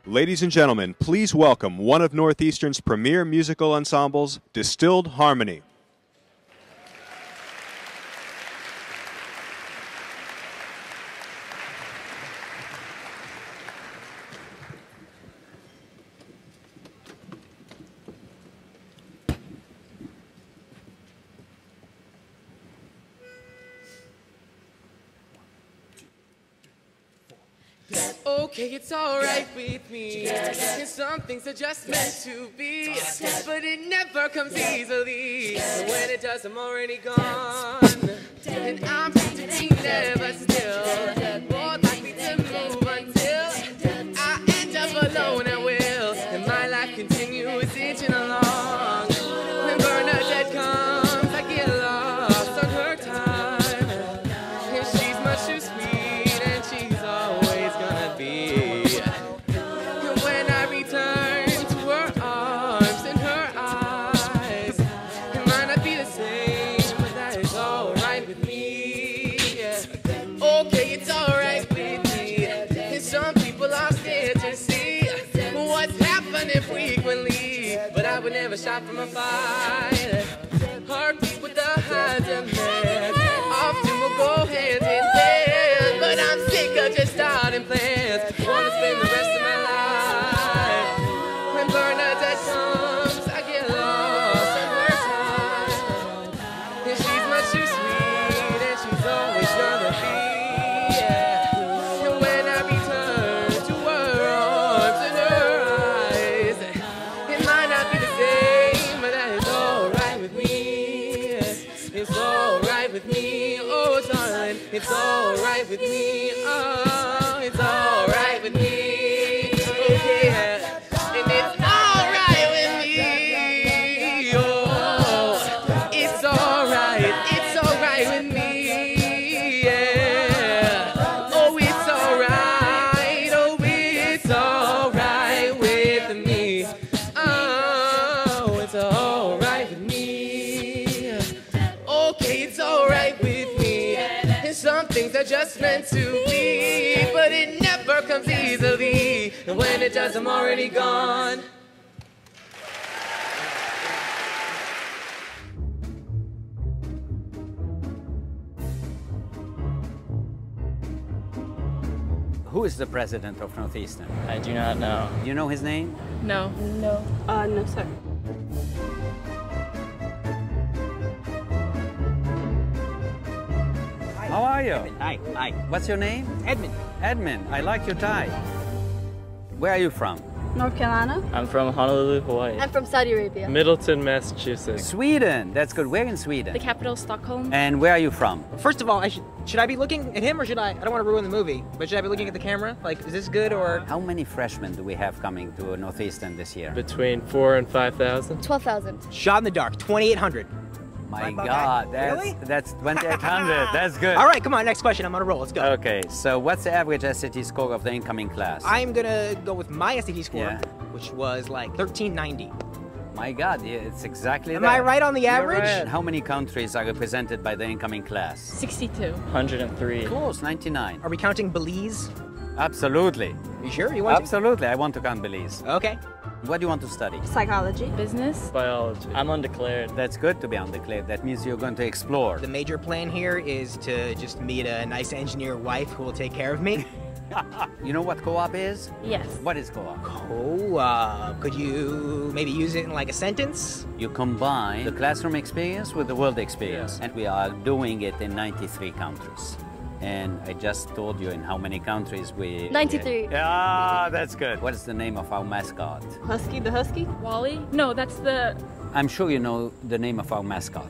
Ladies and gentlemen, please welcome one of Northeastern's premier musical ensembles, Distilled Harmony. Okay, it's alright with me, and some things are just meant to be, but it never comes easily. When it does, I'm already gone, and I'm pretending never still, more likely to move until I end up alone at will, and my life continues inching along. When Bernadette comes, I get lost on her time, and she's much too sweet, and she's always gonna be. And when I return to her arms and her eyes, it might not be the same, but that is alright with me. Okay, it's alright with me. And some people are scared to see what's happening frequently, but I would never shy from a fight. Heartbeat with the highs and lows often will go hand in hand, but I'm sick of just starting plans. Wanna spend the rest of my life. When Bernadette comes, I get lost in her time, and she's much too sweet, and she's always gonna be. And when I return to her arms and her eyes, it might not be the same, but that is alright with me. It's alright with me, oh darling, it's alright with me, oh, it's alright with me, okay, and it's alright with me, oh, it's alright with me, yeah, oh, it's alright with me, oh, it's alright with me, okay, it's alright with me, and some things are just meant to be, but it never comes easily, and when it does, I'm already gone. Who is the president of Northeastern? I do not know. Do you know his name? No. No. No, sir. How are you? Hi, hi. What's your name? Edmund. Edmund. I like your tie. Where are you from? North Carolina. I'm from Honolulu, Hawaii. I'm from Saudi Arabia. Middleton, Massachusetts. Sweden. That's good. Where in Sweden? The capital, Stockholm. And where are you from? First of all, should I be looking at him or should I don't want to ruin the movie, but should I be looking at the camera? Like, is this good or? How many freshmen do we have coming to Northeastern this year? Between 4,000 and 5,000. 12,000. Shot in the dark, 2,800. My about God, that? Really? that's 2,800. That's good. All right, come on, next question. I'm on a roll. Let's go. Okay, so what's the average SAT score of the incoming class? I'm gonna go with my SAT score, Yeah. which was like 1390. My God, yeah, it's exactly Am that. I right on the You're average? right. How many countries are represented by the incoming class? 62. 103. Close, 99. Are we counting Belize? Absolutely. You sure? You want Absolutely, I want to count Belize. to? Okay. What do you want to study? Psychology. Business. Biology. I'm undeclared. That's good to be undeclared. That means you're going to explore. The major plan here is to just meet a nice engineer wife who will take care of me. You know what co-op is? Yes. What is co-op? Co-op. Could you maybe use it in like a sentence? You combine the classroom experience with the world experience. And we are doing it in 93 countries. And I just told you in how many countries we... 93. Yeah, that's good. What is the name of our mascot? Husky, the husky. Wally? No, that's the... I'm sure you know the name of our mascot.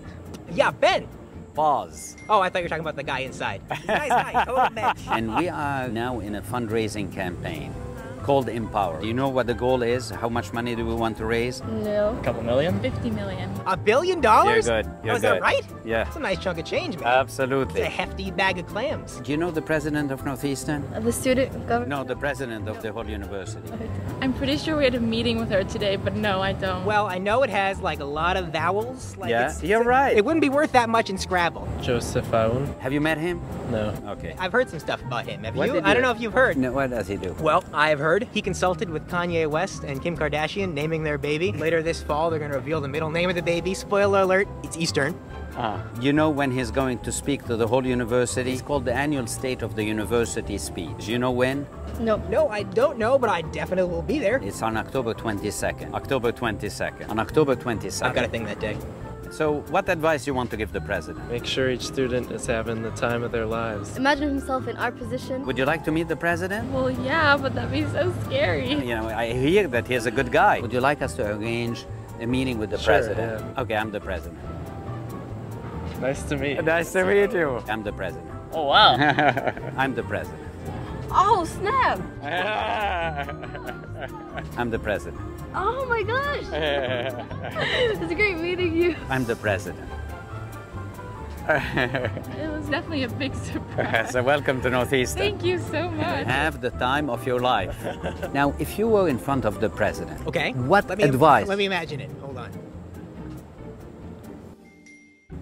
Yeah, Ben. Buzz. Oh, I thought you were talking about the guy inside. Nice guy, total match. And we are now in a fundraising campaign called Empower. Do you know what the goal is? How much money do we want to raise? No. A couple million? 50 million. $1 billion? You're good. You're Is that good. right? Yeah. That's a nice chunk of change, man. Absolutely. It's a hefty bag of clams. Do you know the president of Northeastern? The student government. No, the president of the whole university. I'm pretty sure we had a meeting with her today, but no, I don't. Well, I know it has like a lot of vowels. Like Yeah, you're right. It wouldn't be worth that much in Scrabble. Joseph Aoun? Have you met him? No. Okay. I've heard some stuff about him. Have What you? did I don't you- know if you've heard. No, what does he do? Well, I've heard word. He consulted with Kanye West and Kim Kardashian naming their baby. Later this fall, they're going to reveal the middle name of the baby. Spoiler alert, it's Eastern. You know when he's going to speak to the whole university? It's called the annual State of the University speech. You know when? No. No, I don't know, but I definitely will be there. It's on October 22nd. October 22nd. On October 22nd. I've got a thing that day. So what advice you want to give the president? Make sure each student is having the time of their lives. Imagine himself in our position. Would you like to meet the president? Well, yeah, but that'd be so scary. You know, I hear that he's a good guy. Would you like us to arrange a meeting with the Sure, president? yeah. Okay, I'm the president. Nice to meet you. Nice to meet you. I'm the president. Oh, wow. I'm the president. Oh, snap! I'm the president. Oh my gosh! It's great meeting you. I'm the president. It was definitely a big surprise. So welcome to Northeastern. Thank you so much. Have the time of your life. Now, if you were in front of the president, Okay. what Let me advice? Let me imagine it. Hold on.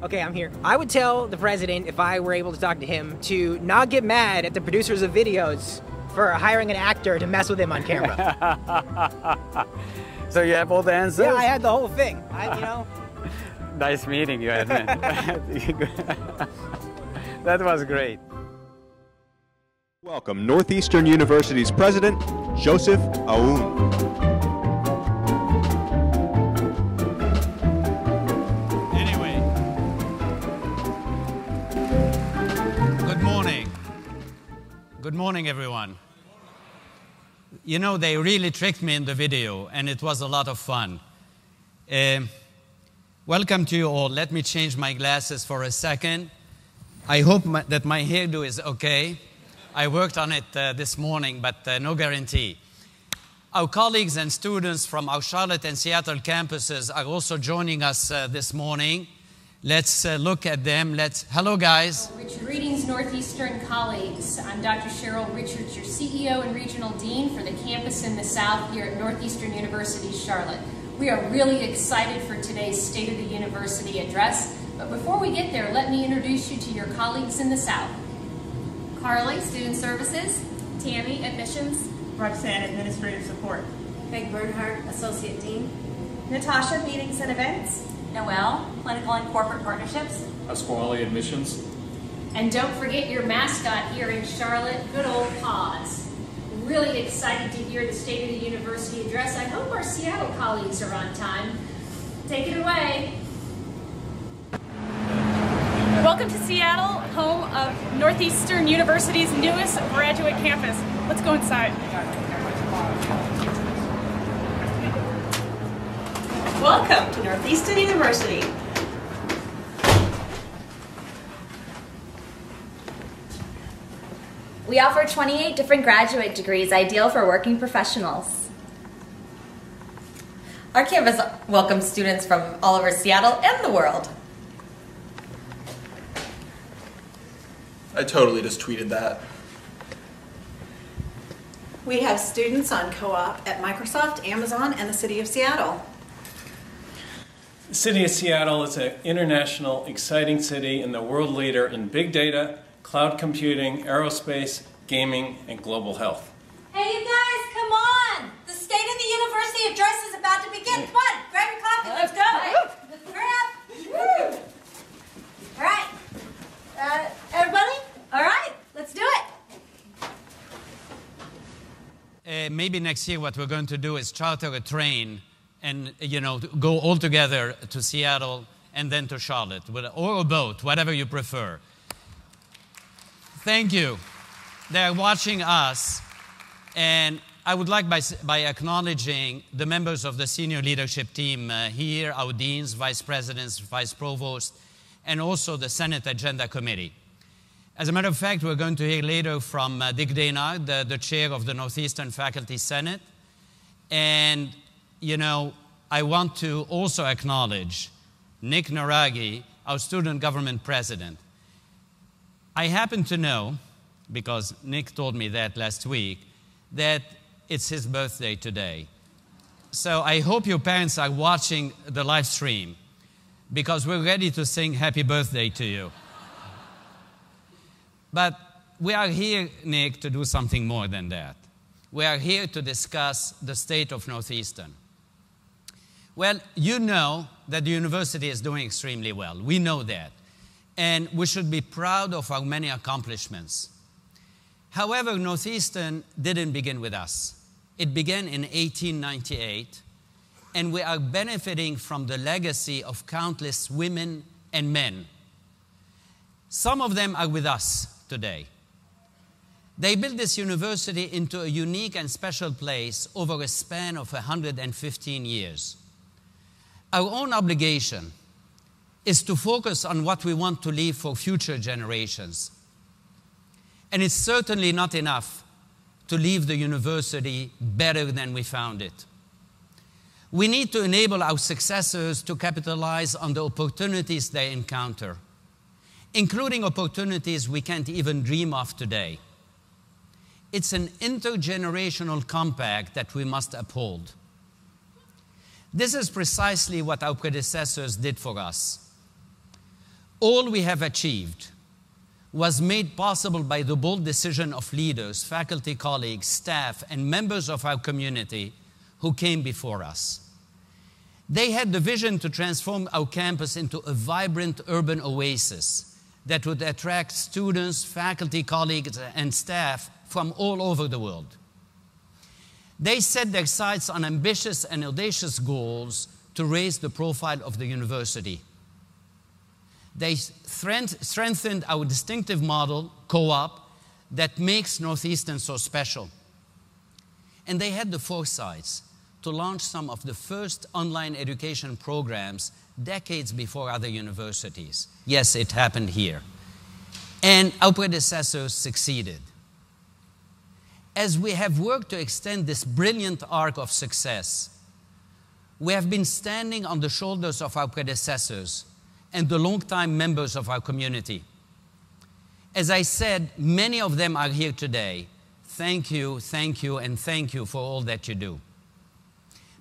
Okay, I'm here. I would tell the president, if I were able to talk to him, to not get mad at the producers of videos for hiring an actor to mess with him on camera. So you have all the answers? Yeah, I had the whole thing. You know. Nice meeting you, Edmund. That was great. Welcome Northeastern University's president, Joseph Aoun. Anyway, good morning. Good morning, everyone. You know, they really tricked me in the video, and it was a lot of fun. Welcome to you all. Let me change my glasses for a second. I hope that my hairdo is okay. I worked on it this morning, but no guarantee. Our colleagues and students from our Charlotte and Seattle campuses are also joining us this morning. Let's look at them. Hello, guys. Greetings, Northeastern colleagues. I'm Dr. Cheryl Richards, your CEO and Regional Dean for the campus in the South here at Northeastern University, Charlotte. We are really excited for today's State of the University address. But before we get there, let me introduce you to your colleagues in the South. Carly, Student Services. Tammy, Admissions. Roxanne, Administrative Support. Meg Bernhardt, Associate Dean. Natasha, Meetings and Events. Noelle, Clinical and Corporate Partnerships. Pasquale, Admissions. And don't forget your mascot here in Charlotte, good old Paz. Really excited to hear the State of the University address. I hope our Seattle colleagues are on time. Take it away. Welcome to Seattle, home of Northeastern University's newest graduate campus. Let's go inside. Welcome to Northeastern University. We offer 28 different graduate degrees ideal for working professionals. Our campus welcomes students from all over Seattle and the world. I totally just tweeted that. We have students on co-op at Microsoft, Amazon, and the City of Seattle. The City of Seattle is an international, exciting city and the world leader in big data, cloud computing, aerospace, gaming, and global health. Hey, you guys, come on! The State of the University address is about to begin. Come on, grab your coffee, let's go! Hurry up! Woo. All right. Everybody? All right, let's do it. Maybe next year what we're going to do is charter a train and, you know, go all together to Seattle and then to Charlotte, or a boat, whatever you prefer. Thank you. They're watching us, and I would like by acknowledging the members of the senior leadership team here, our deans, vice presidents, vice provost, and also the Senate Agenda Committee. As a matter of fact, we're going to hear later from Dick Daynard, the chair of the Northeastern Faculty Senate. And, you know, I want to also acknowledge Nick Naragi, our student government president. I happen to know, because Nick told me that last week, that it's his birthday today. So I hope your parents are watching the live stream, because we're ready to sing happy birthday to you. But we are here, Nick, to do something more than that. we are here to discuss the state of Northeastern. Well, you know that the university is doing extremely well. We know that. And we should be proud of our many accomplishments. However, Northeastern didn't begin with us. It began in 1898, and we are benefiting from the legacy of countless women and men. Some of them are with us today. They built this university into a unique and special place over a span of 115 years. Our own obligation is to focus on what we want to leave for future generations. And it's certainly not enough to leave the university better than we found it. We need to enable our successors to capitalize on the opportunities they encounter, including opportunities we can't even dream of today. It's an intergenerational compact that we must uphold. This is precisely what our predecessors did for us. All we have achieved was made possible by the bold decision of leaders, faculty, colleagues, staff, and members of our community who came before us. They had the vision to transform our campus into a vibrant urban oasis that would attract students, faculty, colleagues, and staff from all over the world. They set their sights on ambitious and audacious goals to raise the profile of the university. They strengthened our distinctive model, co-op, that makes Northeastern so special. And they had the foresight to launch some of the first online education programs decades before other universities. Yes, it happened here. And our predecessors succeeded. As we have worked to extend this brilliant arc of success, we have been standing on the shoulders of our predecessors and the longtime members of our community. As I said, many of them are here today. Thank you, and thank you for all that you do.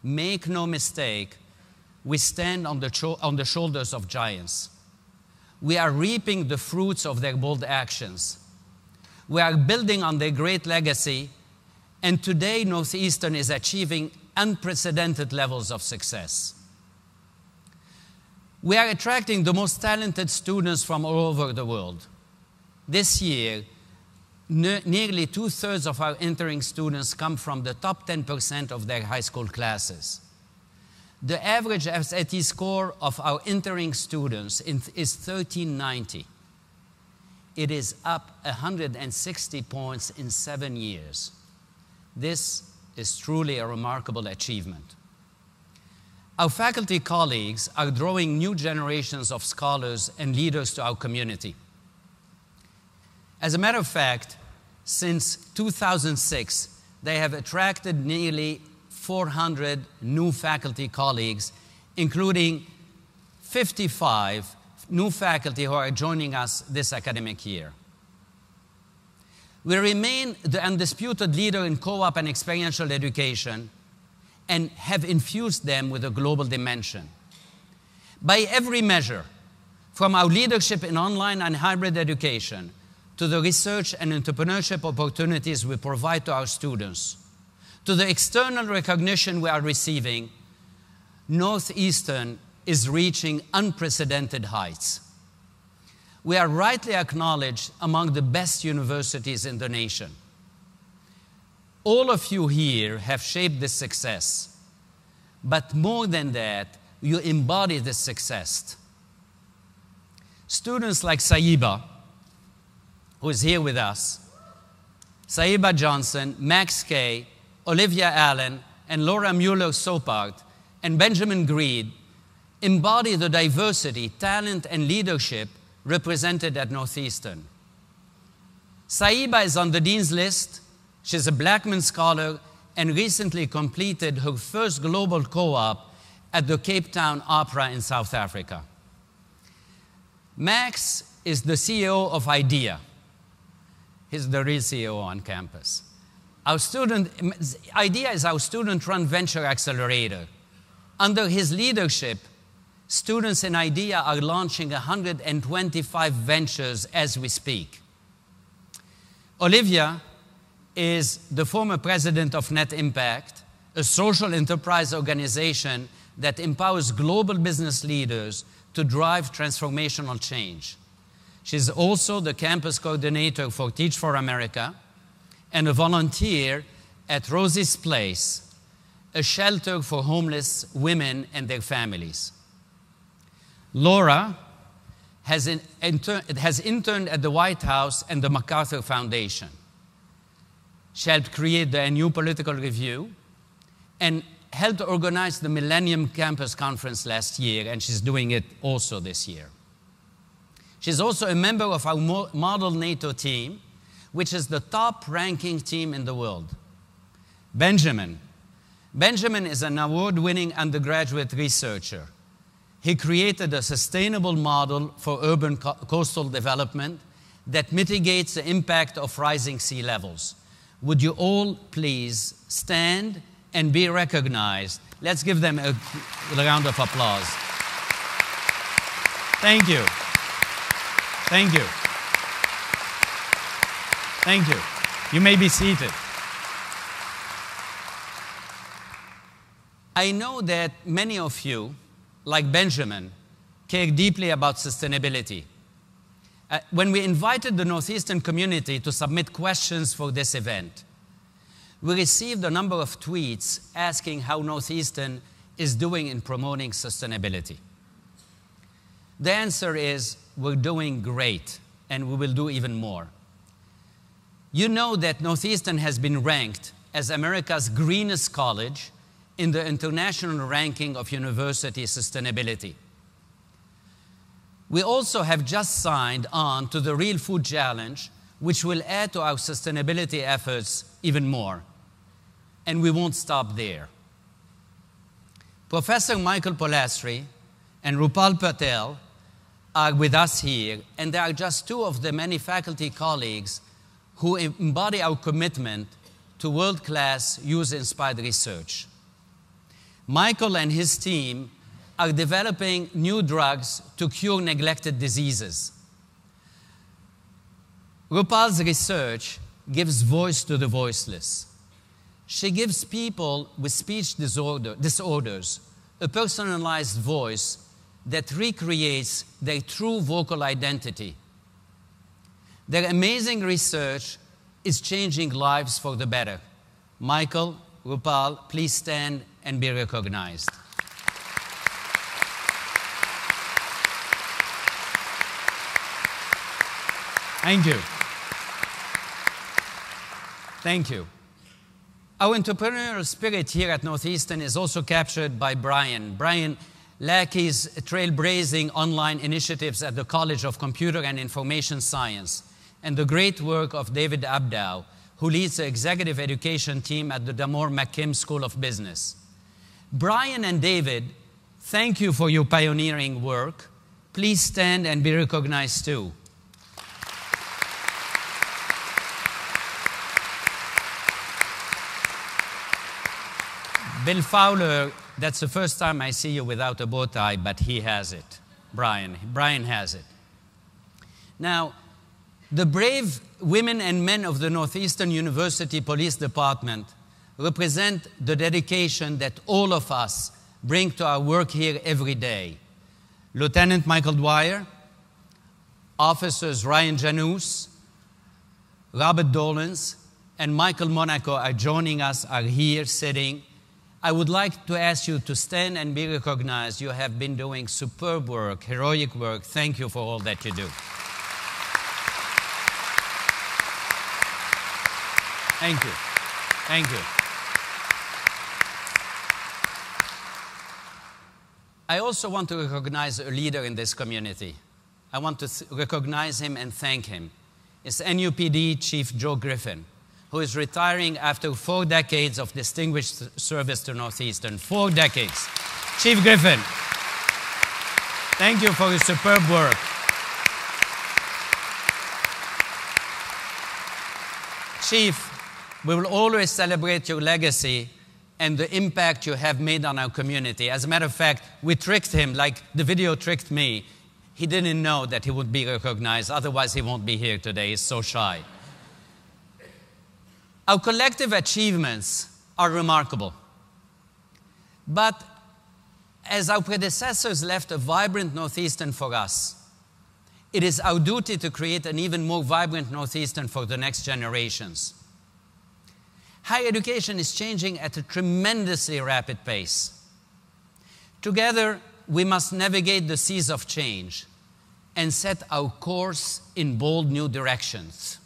Make no mistake, we stand on the shoulders of giants. We are reaping the fruits of their bold actions. We are building on their great legacy, and today Northeastern is achieving unprecedented levels of success. We are attracting the most talented students from all over the world. This year, nearly 2/3 of our entering students come from the top 10% of their high school classes. The average SAT score of our entering students is 1390. It is up 160 points in 7 years. This is truly a remarkable achievement. Our faculty colleagues are drawing new generations of scholars and leaders to our community. As a matter of fact, since 2006, they have attracted nearly 400 new faculty colleagues, including 55 new faculty who are joining us this academic year. We remain the undisputed leader in co-op and experiential education and have infused them with a global dimension. By every measure, from our leadership in online and hybrid education to the research and entrepreneurship opportunities we provide to our students, to the external recognition we are receiving, Northeastern is reaching unprecedented heights. We are rightly acknowledged among the best universities in the nation. All of you here have shaped this success, but more than that, you embody this success. Students like Saiba, who is here with us, Saiba Johnson, Max Kay, Olivia Allen, and Laura Mueller-Sopart, and Benjamin Greed embody the diversity, talent, and leadership represented at Northeastern. Saiba is on the Dean's List. She's a Blackman Scholar and recently completed her first global co-op at the Cape Town Opera in South Africa. Max is the CEO of IDEA. He's the real CEO on campus. IDEA is our student-run venture accelerator. Under his leadership, students in IDEA are launching 125 ventures as we speak. Olivia is the former president of Net Impact, a social enterprise organization that empowers global business leaders to drive transformational change. She's also the campus coordinator for Teach for America and a volunteer at Rosie's Place, a shelter for homeless women and their families. Laura has interned at the White House and the MacArthur Foundation. She helped create the New Political Review and helped organize the Millennium Campus Conference last year, and she's doing it also this year. She's also a member of our model NATO team, which is the top-ranking team in the world. Benjamin. Benjamin is an award-winning undergraduate researcher. He created a sustainable model for urban coastal development that mitigates the impact of rising sea levels. Would you all please stand and be recognized? Let's give them a round of applause. Thank you. Thank you. Thank you. You may be seated. I know that many of you, like Benjamin, care deeply about sustainability. When we invited the Northeastern community to submit questions for this event, we received a number of tweets asking how Northeastern is doing in promoting sustainability. The answer is, we're doing great, and we will do even more. You know that Northeastern has been ranked as America's greenest college in the international ranking of university sustainability. We also have just signed on to the Real Food Challenge, which will add to our sustainability efforts even more. And we won't stop there. Professor Michael Polastri and Rupal Patel are with us here, and they are just two of the many faculty colleagues who embody our commitment to world-class user-inspired research. Michael and his team are developing new drugs to cure neglected diseases. Rupal's research gives voice to the voiceless. She gives people with speech disorders a personalized voice that recreates their true vocal identity. Their amazing research is changing lives for the better. Michael, Rupal, please stand and be recognized. Thank you. Thank you. Our entrepreneurial spirit here at Northeastern is also captured by Brian. Brian Lackey's trailblazing online initiatives at the College of Computer and Information Science, and the great work of David Abdow, who leads the executive education team at the Damore McKim School of Business. Brian and David, thank you for your pioneering work. Please stand and be recognized too. Bill Fowler, that's the first time I see you without a bow tie, but he has it. Brian has it. Now, the brave women and men of the Northeastern University Police Department represent the dedication that all of us bring to our work here every day. Lieutenant Michael Dwyer, Officers Ryan Janus, Robert Dolans, and Michael Monaco are joining us, are here sitting. I would like to ask you to stand and be recognized. You have been doing superb work, heroic work. Thank you for all that you do. Thank you. Thank you. I also want to recognize a leader in this community. I want to recognize him and thank him. It's NUPD Chief Joe Griffin, who is retiring after 4 decades of distinguished service to Northeastern. 4 decades. Chief Griffin, thank you for your superb work. Chief, we will always celebrate your legacy and the impact you have made on our community. As a matter of fact, we tricked him like the video tricked me. He didn't know that he would be recognized, otherwise he won't be here today. He's so shy. Our collective achievements are remarkable. But as our predecessors left a vibrant Northeastern for us, it is our duty to create an even more vibrant Northeastern for the next generations. Higher education is changing at a tremendously rapid pace. Together, we must navigate the seas of change and set our course in bold new directions.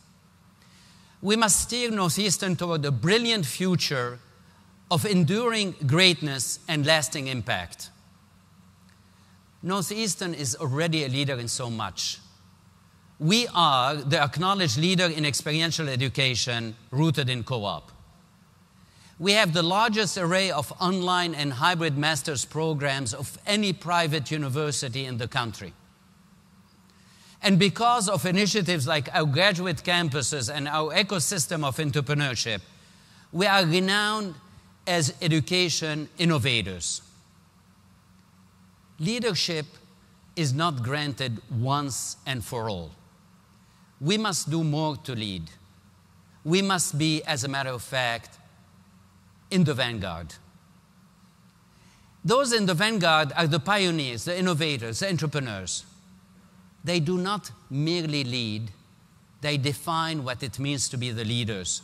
We must steer Northeastern toward a brilliant future of enduring greatness and lasting impact. Northeastern is already a leader in so much. We are the acknowledged leader in experiential education rooted in co-op. We have the largest array of online and hybrid master's programs of any private university in the country. And because of initiatives like our graduate campuses and our ecosystem of entrepreneurship, we are renowned as education innovators. Leadership is not granted once and for all. We must do more to lead. We must be, as a matter of fact, in the vanguard. Those in the vanguard are the pioneers, the innovators, the entrepreneurs. They do not merely lead, they define what it means to be the leaders.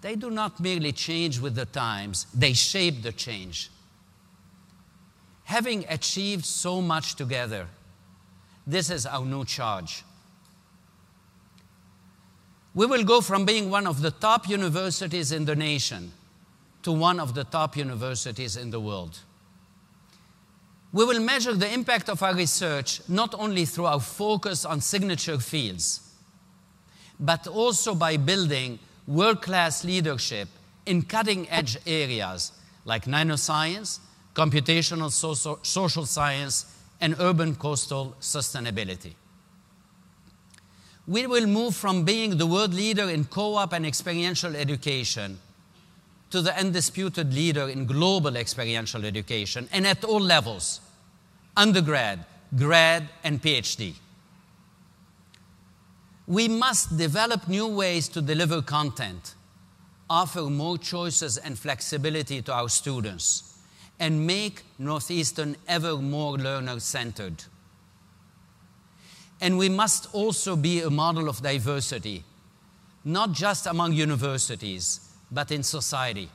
They do not merely change with the times, they shape the change. Having achieved so much together, this is our new charge. We will go from being one of the top universities in the nation to one of the top universities in the world. We will measure the impact of our research not only through our focus on signature fields, but also by building world-class leadership in cutting-edge areas like nanoscience, computational social science, and urban coastal sustainability. We will move from being the world leader in co-op and experiential education to the undisputed leader in global experiential education, and at all levels, undergrad, grad, and PhD. We must develop new ways to deliver content, offer more choices and flexibility to our students, and make Northeastern ever more learner-centered. And we must also be a model of diversity, not just among universities, but in society.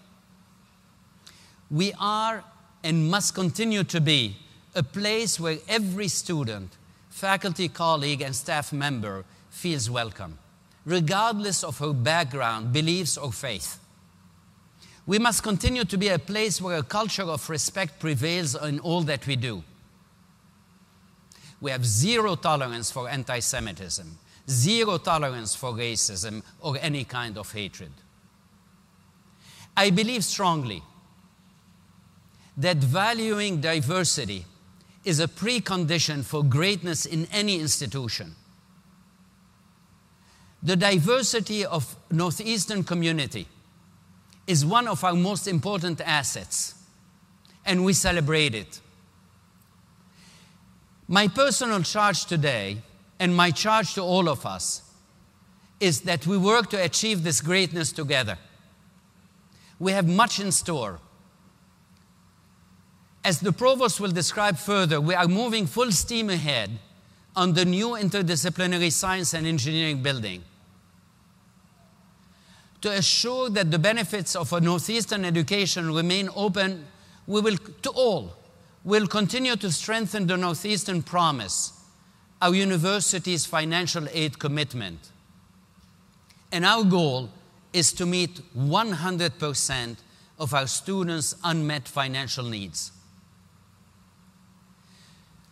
We are and must continue to be a place where every student, faculty, colleague, and staff member feels welcome, regardless of her background, beliefs, or faith. We must continue to be a place where a culture of respect prevails in all that we do. We have zero tolerance for anti-Semitism, zero tolerance for racism or any kind of hatred. I believe strongly that valuing diversity is a precondition for greatness in any institution. The diversity of Northeastern community is one of our most important assets, and we celebrate it. My personal charge today, and my charge to all of us, is that we work to achieve this greatness together. We have much in store. As the provost will describe further, we are moving full steam ahead on the new interdisciplinary science and engineering building. To assure that the benefits of a Northeastern education remain open to all, we'll continue to strengthen the Northeastern promise, our university's financial aid commitment. And our goal is to meet 100% of our students' unmet financial needs.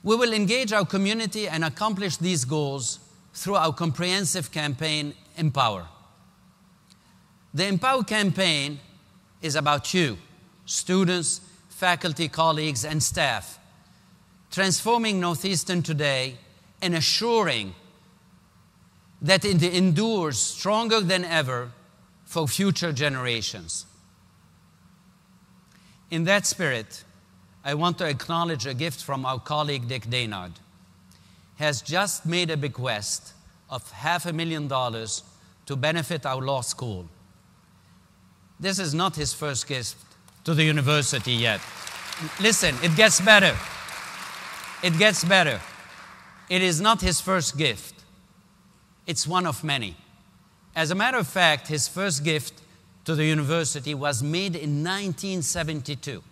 We will engage our community and accomplish these goals through our comprehensive campaign, Empower. The Empower campaign is about you, students, faculty, colleagues, and staff, transforming Northeastern today and assuring that it endures stronger than ever for future generations. In that spirit, I want to acknowledge a gift from our colleague Dick Daynard. He has just made a bequest of $500,000 to benefit our law school. This is not his first gift to the university yet. Listen, it gets better. It gets better. It is not his first gift. It's one of many. As a matter of fact, his first gift to the university was made in 1972.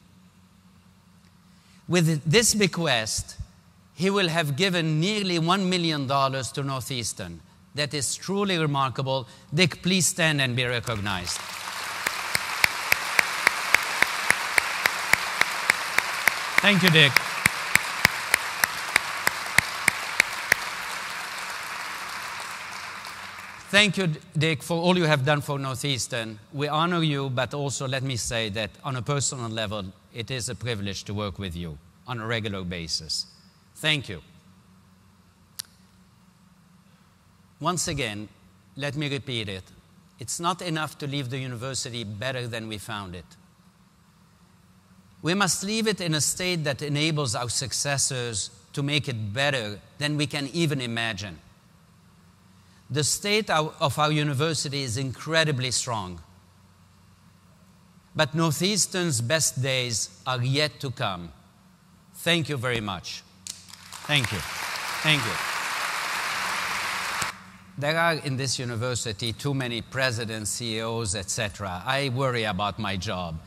With this bequest, he will have given nearly $1 million to Northeastern. That is truly remarkable. Dick, please stand and be recognized. Thank you, Dick. Thank you, Dick, for all you have done for Northeastern. We honor you, but also let me say that on a personal level, it is a privilege to work with you on a regular basis. Thank you. Once again, let me repeat it. It's not enough to leave the university better than we found it. We must leave it in a state that enables our successors to make it better than we can even imagine. The state of our university is incredibly strong. But Northeastern's best days are yet to come. Thank you very much. Thank you. Thank you. There are in this university too many presidents, CEOs, etc. I worry about my job.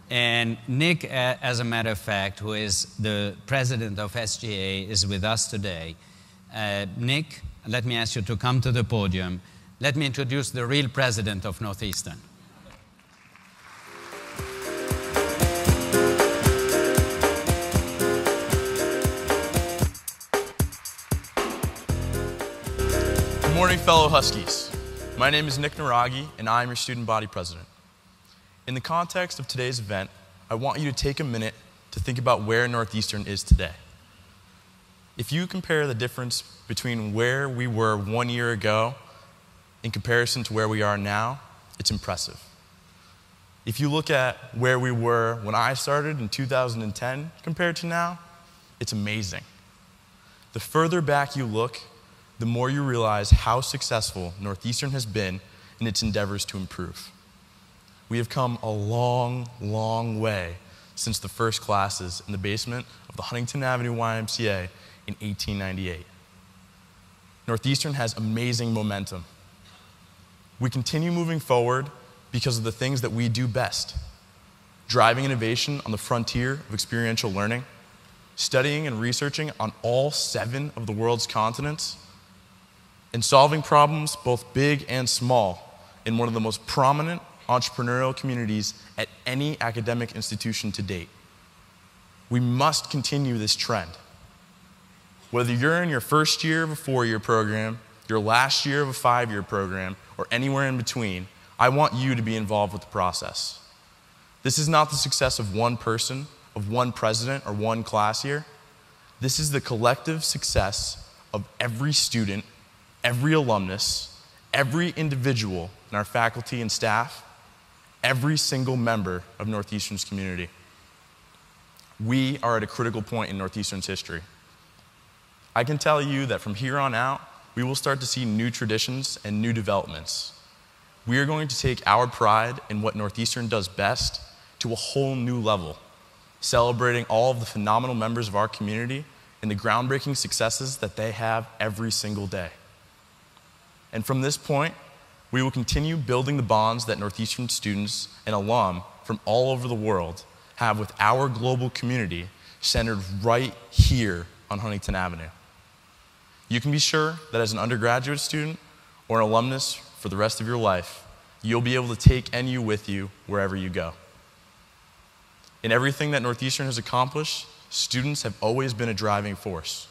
And Nick, as a matter of fact, who is the president of SGA, is with us today. Nick, let me ask you to come to the podium. Let me introduce the real president of Northeastern. Good morning, fellow Huskies. My name is Nick Naragi, and I am your student body president. In the context of today's event, I want you to take a minute to think about where Northeastern is today. If you compare the difference between where we were 1 year ago in comparison to where we are now, it's impressive. If you look at where we were when I started in 2010 compared to now, it's amazing. The further back you look, the more you realize how successful Northeastern has been in its endeavors to improve. We have come a long, long way since the first classes in the basement of the Huntington Avenue YMCA in 1898. Northeastern has amazing momentum. We continue moving forward because of the things that we do best: driving innovation on the frontier of experiential learning, studying and researching on all 7 of the world's continents, and solving problems both big and small in one of the most prominent entrepreneurial communities at any academic institution to date. We must continue this trend. Whether you're in your first year of a 4-year program, your last year of a 5-year program, or anywhere in between, I want you to be involved with the process. This is not the success of one person, of one president, or one class year. This is the collective success of every student, every alumnus, every individual in our faculty and staff, every single member of Northeastern's community. We are at a critical point in Northeastern's history. I can tell you that from here on out, we will start to see new traditions and new developments. We are going to take our pride in what Northeastern does best to a whole new level, celebrating all of the phenomenal members of our community and the groundbreaking successes that they have every single day. And from this point, we will continue building the bonds that Northeastern students and alum from all over the world have with our global community centered right here on Huntington Avenue. You can be sure that as an undergraduate student or an alumnus for the rest of your life, you'll be able to take NU with you wherever you go. In everything that Northeastern has accomplished, students have always been a driving force.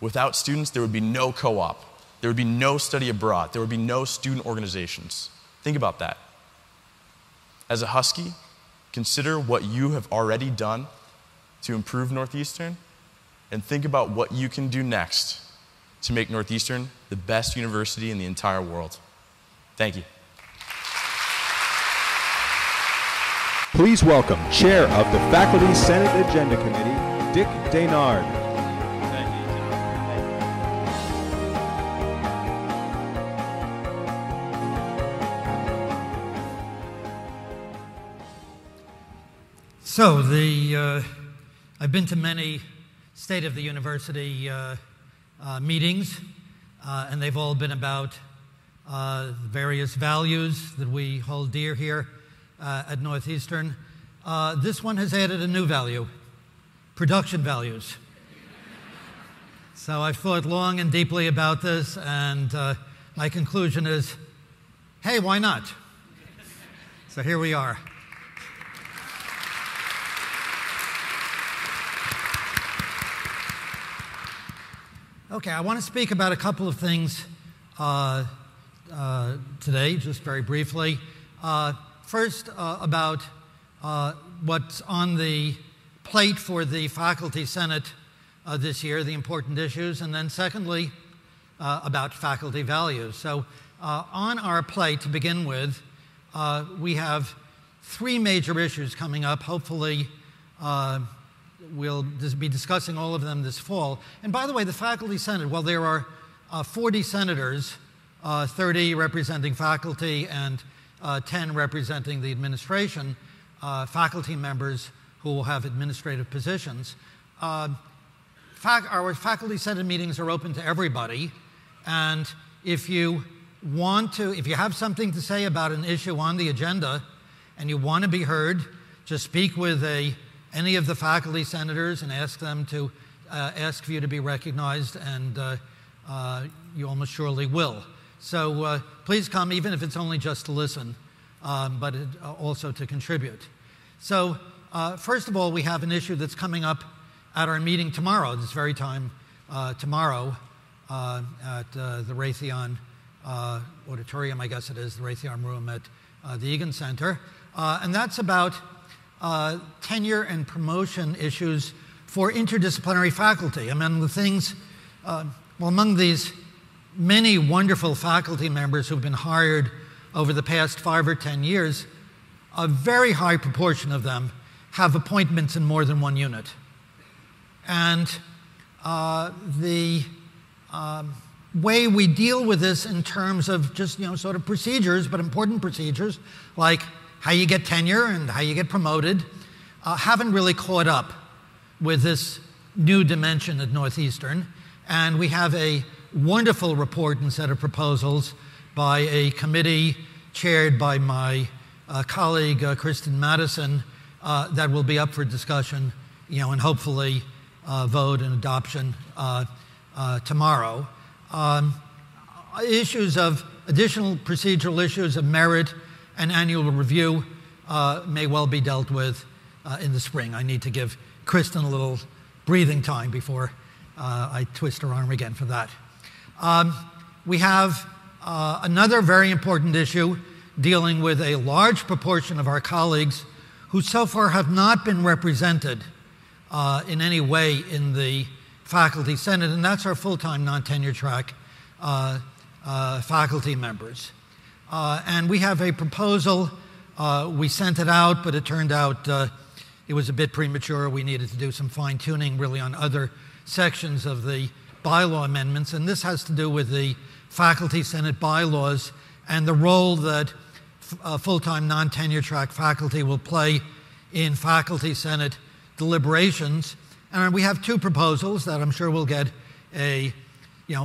Without students, there would be no co-op. There would be no study abroad. There would be no student organizations. Think about that. As a Husky, consider what you have already done to improve Northeastern, and think about what you can do next to make Northeastern the best university in the entire world. Thank you. Please welcome Chair of the Faculty Senate Agenda Committee, Dick Daynard. So I've been to many State of the University meetings, and they've all been about various values that we hold dear here at Northeastern. This one has added a new value, production values. So I've thought long and deeply about this, and my conclusion is, hey, why not? So here we are. Okay, I want to speak about a couple of things today, just very briefly. First, about what's on the plate for the Faculty Senate this year, the important issues, and then secondly, about faculty values. So on our plate, to begin with, we have three major issues coming up. Hopefully, we'll be discussing all of them this fall. And by the way, the Faculty Senate, well, there are 40 senators, 30 representing faculty and 10 representing the administration, faculty members who will have administrative positions. Our Faculty Senate meetings are open to everybody, and if you have something to say about an issue on the agenda and you want to be heard, just speak with any of the faculty senators and ask them to ask for you to be recognized, and you almost surely will. So please come, even if it's only just to listen, but also to contribute. So first of all, we have an issue that's coming up at our meeting tomorrow, this very time tomorrow, at the Raytheon Auditorium, I guess it is, the Raytheon Room at the Egan Center. And that's about tenure and promotion issues for interdisciplinary faculty. Among the things, among these many wonderful faculty members who've been hired over the past 5 or 10 years, a very high proportion of them have appointments in more than one unit. And the way we deal with this in terms of just, sort of procedures, but important procedures, like how you get tenure and how you get promoted, haven't really caught up with this new dimension at Northeastern. And we have a wonderful report and set of proposals by a committee chaired by my colleague, Kristen Madison, that will be up for discussion, and hopefully vote and adoption tomorrow. Issues of additional procedural issues of merit and annual review may well be dealt with in the spring. I need to give Kristen a little breathing time before I twist her arm again for that. We have another very important issue dealing with a large proportion of our colleagues who so far have not been represented in any way in the Faculty Senate, and that's our full-time non-tenure track faculty members. And we have a proposal. We sent it out, but it turned out it was a bit premature. We needed to do some fine-tuning really on other sections of the bylaw amendments, and this has to do with the Faculty Senate bylaws and the role that full-time non-tenure track faculty will play in Faculty Senate deliberations. And we have two proposals that I'm sure will get a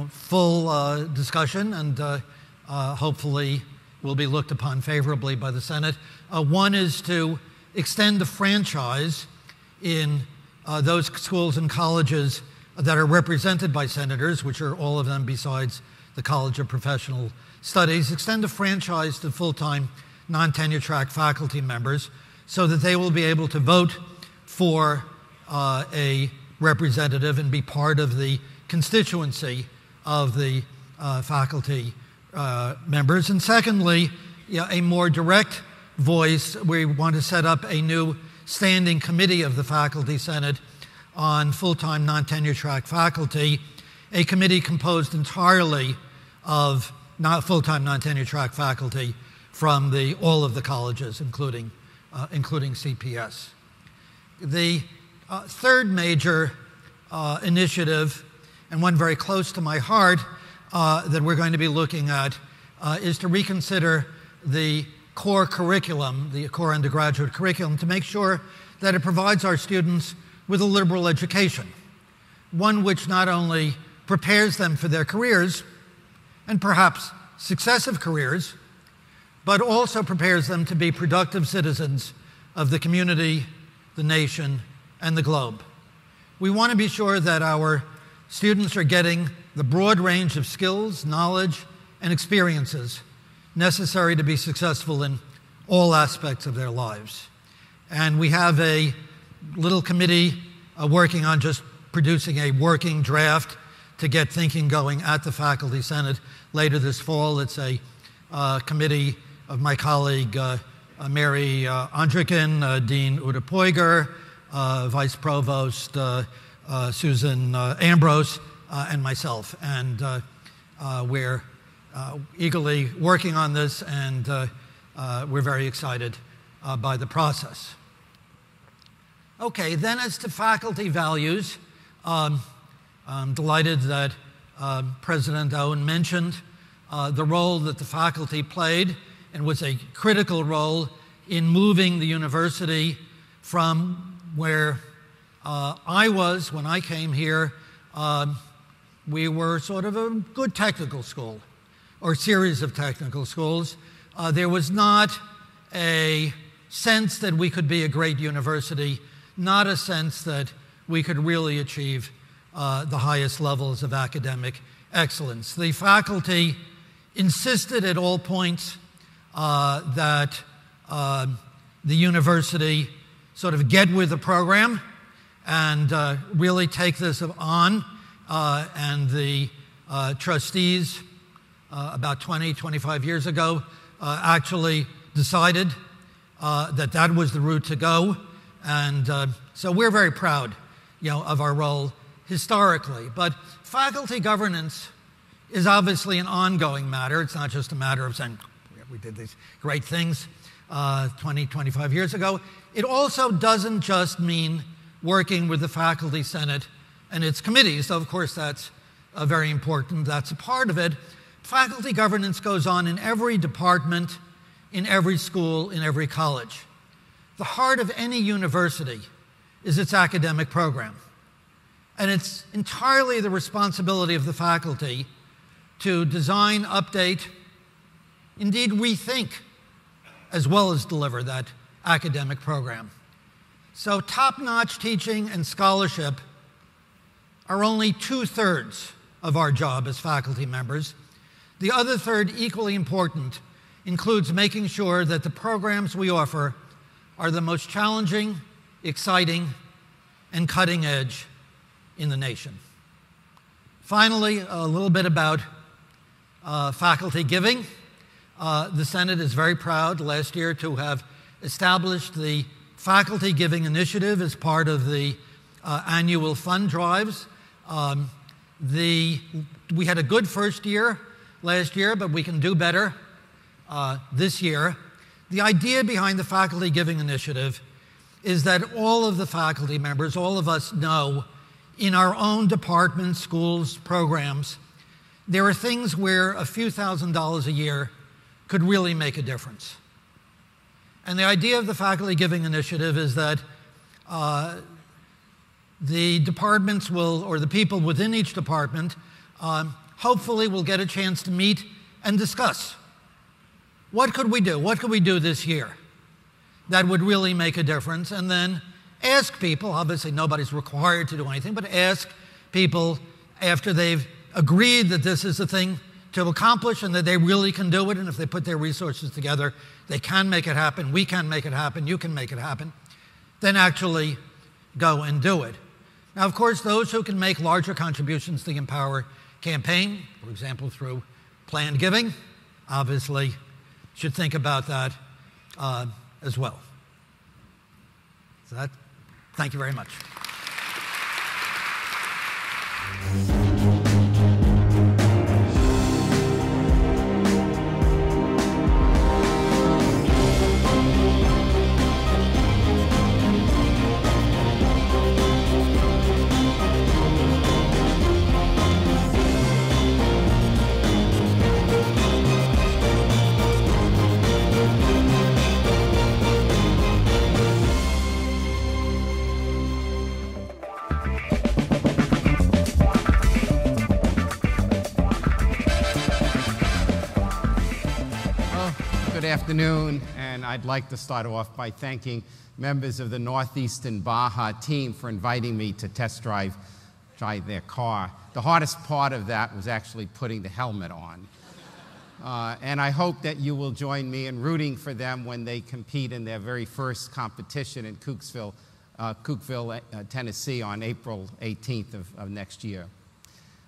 full discussion and hopefully will be looked upon favorably by the Senate. One is to extend the franchise in those schools and colleges that are represented by senators, which are all of them besides the College of Professional Studies, extend the franchise to full-time non-tenure track faculty members so that they will be able to vote for a representative and be part of the constituency of the faculty members. And secondly, a more direct voice. We want to set up a new standing committee of the Faculty Senate on full-time non-tenure track faculty, a committee composed entirely of full-time non-tenure track faculty from all of the colleges, including CPS. The third major initiative, and one very close to my heart, that we're going to be looking at is to reconsider the core curriculum, the core undergraduate curriculum, to make sure that it provides our students with a liberal education, one which not only prepares them for their careers, and perhaps successive careers, but also prepares them to be productive citizens of the community, the nation, and the globe. We want to be sure that our students are getting the broad range of skills, knowledge, and experiences necessary to be successful in all aspects of their lives. And we have a little committee working on just producing a working draft to get thinking going at the Faculty Senate later this fall. It's a committee of my colleague Mary Andrikin, Dean Uda Poiger, Vice Provost Susan Ambrose, and myself. And we're eagerly working on this, and we're very excited by the process. Okay, then as to faculty values, I'm delighted that President Owen mentioned the role that the faculty played, and was a critical role in moving the university from where I was when I came here. We were sort of a good technical school, or series of technical schools. There was not a sense that we could be a great university, not a sense that we could really achieve the highest levels of academic excellence. The faculty insisted at all points that the university sort of get with the program and really take this on. And the trustees about 20, 25 years ago actually decided that that was the route to go. And so we're very proud, of our role historically. But faculty governance is obviously an ongoing matter. It's not just a matter of saying, we did these great things 20, 25 years ago. It also doesn't just mean working with the Faculty Senate and its committees. So of course, that's very important. That's a part of it. Faculty governance goes on in every department, in every school, in every college. The heart of any university is its academic program. And it's entirely the responsibility of the faculty to design, update, indeed rethink, as well as deliver that academic program. So top-notch teaching and scholarship are only 2/3 of our job as faculty members. The other third, equally important, includes making sure that the programs we offer are the most challenging, exciting, and cutting edge in the nation. Finally, a little bit about faculty giving. The Senate is very proud last year to have established the Faculty Giving Initiative as part of the annual fund drives. We had a good first year last year, but we can do better this year. The idea behind the Faculty Giving Initiative is that all of the faculty members, all of us know in our own departments, schools, programs, there are things where a few $1,000s a year could really make a difference. And the idea of the Faculty Giving Initiative is that the departments will, or the people within each department, hopefully will get a chance to meet and discuss. What could we do? What could we do this year that would really make a difference? And then ask people, obviously nobody's required to do anything, but ask people after they've agreed that this is the thing to accomplish and that they really can do it, and if they put their resources together, they can make it happen, we can make it happen, you can make it happen, then actually go and do it. Now, of course, those who can make larger contributions to the Empower campaign, for example, through planned giving, obviously should think about that as well. So thank you very much. afternoon, and I'd like to start off by thanking members of the Northeastern Baja team for inviting me to test drive their car. The hardest part of that was actually putting the helmet on. And I hope that you will join me in rooting for them when they compete in their very first competition in Cookeville, Tennessee on April 18th of next year.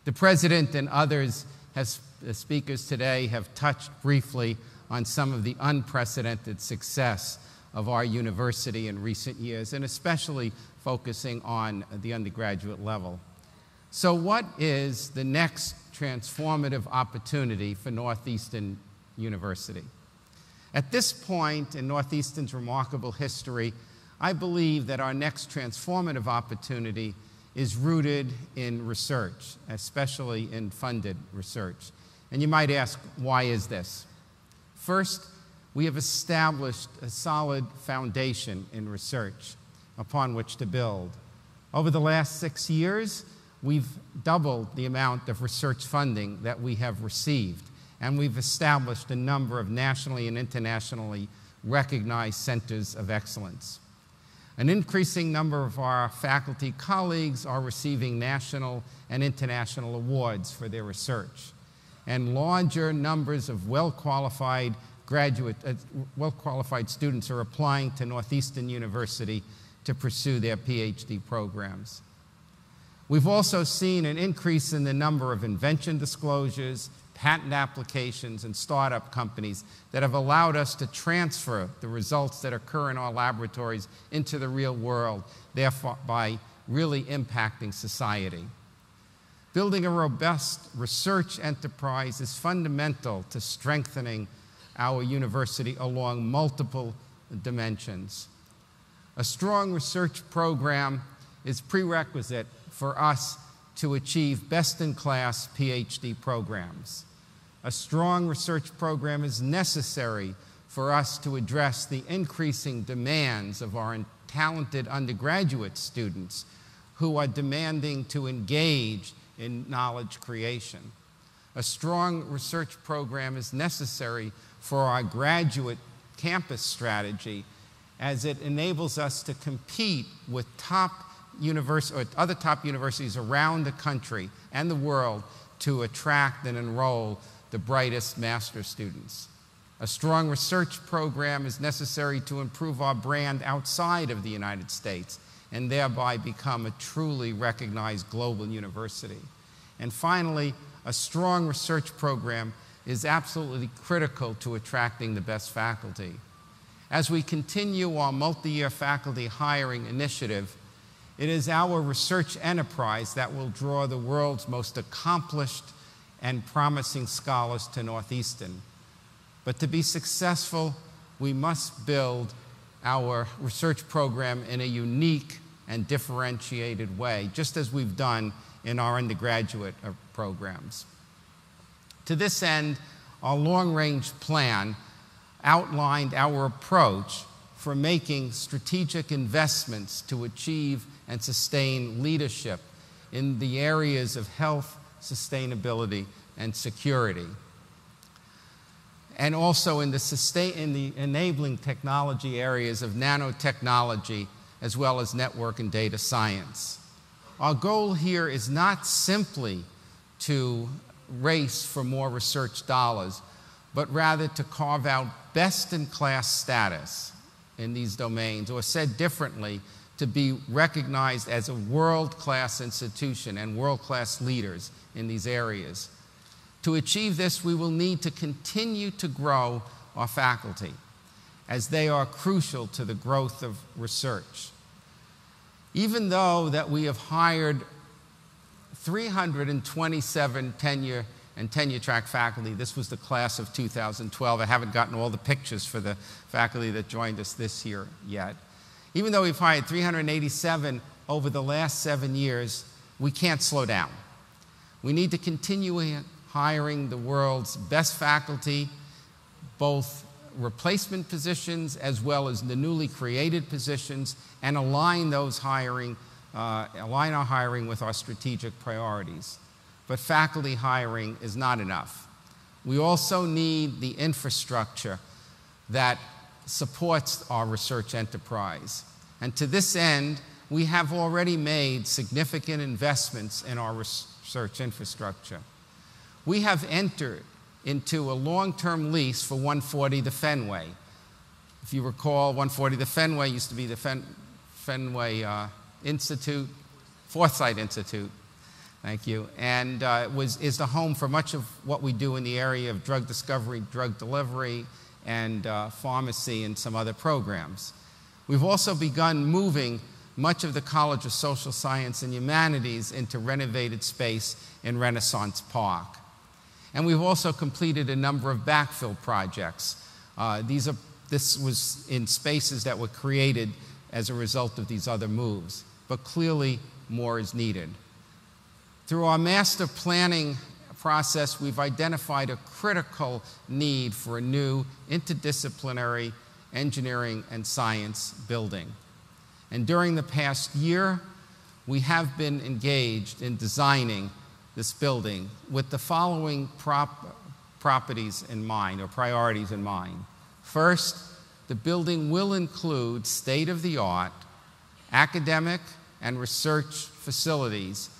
The President and others, as speakers today, have touched briefly on some of the unprecedented success of our university in recent years, and especially focusing on the undergraduate level. So what is the next transformative opportunity for Northeastern University? At this point in Northeastern's remarkable history, I believe that our next transformative opportunity is rooted in research, especially in funded research. And you might ask, why is this? First, we have established a solid foundation in research upon which to build. Over the last 6 years, we've doubled the amount of research funding that we have received, and we've established a number of nationally and internationally recognized centers of excellence. An increasing number of our faculty colleagues are receiving national and international awards for their research, and larger numbers of well-qualified students are applying to Northeastern University to pursue their PhD programs. We've also seen an increase in the number of invention disclosures, patent applications, and startup companies that have allowed us to transfer the results that occur in our laboratories into the real world, thereby really impacting society. Building a robust research enterprise is fundamental to strengthening our university along multiple dimensions. A strong research program is prerequisite for us to achieve best-in-class PhD programs. A strong research program is necessary for us to address the increasing demands of our talented undergraduate students who are demanding to engage in knowledge creation. A strong research program is necessary for our graduate campus strategy, as it enables us to compete with other top universities around the country and the world to attract and enroll the brightest master's students. A strong research program is necessary to improve our brand outside of the United States and thereby become a truly recognized global university. And finally, a strong research program is absolutely critical to attracting the best faculty. As we continue our multi-year faculty hiring initiative, it is our research enterprise that will draw the world's most accomplished and promising scholars to Northeastern. But to be successful, we must build our research program in a unique and differentiated way, just as we've done in our undergraduate programs. To this end, our long-range plan outlined our approach for making strategic investments to achieve and sustain leadership in the areas of health, sustainability, and security, and also in the enabling technology areas of nanotechnology, as well as network and data science. Our goal here is not simply to race for more research dollars, but rather to carve out best-in-class status in these domains, or said differently, to be recognized as a world-class institution and world-class leaders in these areas. To achieve this, we will need to continue to grow our faculty, as they are crucial to the growth of research. Even though that we have hired 327 tenure and tenure-track faculty. This was the class of 2012. I haven't gotten all the pictures for the faculty that joined us this year yet. Even though we've hired 387 over the last 7 years, we can't slow down. We need to continue hiring the world's best faculty, both replacement positions as well as the newly created positions, and align our hiring with our strategic priorities. But faculty hiring is not enough. We also need the infrastructure that supports our research enterprise. And to this end, we have already made significant investments in our research infrastructure. We have entered into a long-term lease for 140 the Fenway. If you recall, 140 the Fenway used to be the Fenway Institute, Forsyth Institute, thank you, and is the home for much of what we do in the area of drug discovery, drug delivery, and pharmacy and some other programs. We've also begun moving much of the College of Social Science and Humanities into renovated space in Renaissance Park. And we've also completed a number of backfill projects. This was in spaces that were created as a result of these other moves, but clearly more is needed. Through our master planning process, we've identified a critical need for a new interdisciplinary engineering and science building. And during the past year, we have been engaged in designing this building with the following properties in mind, or priorities in mind. First, the building will include state-of-the-art academic and research facilities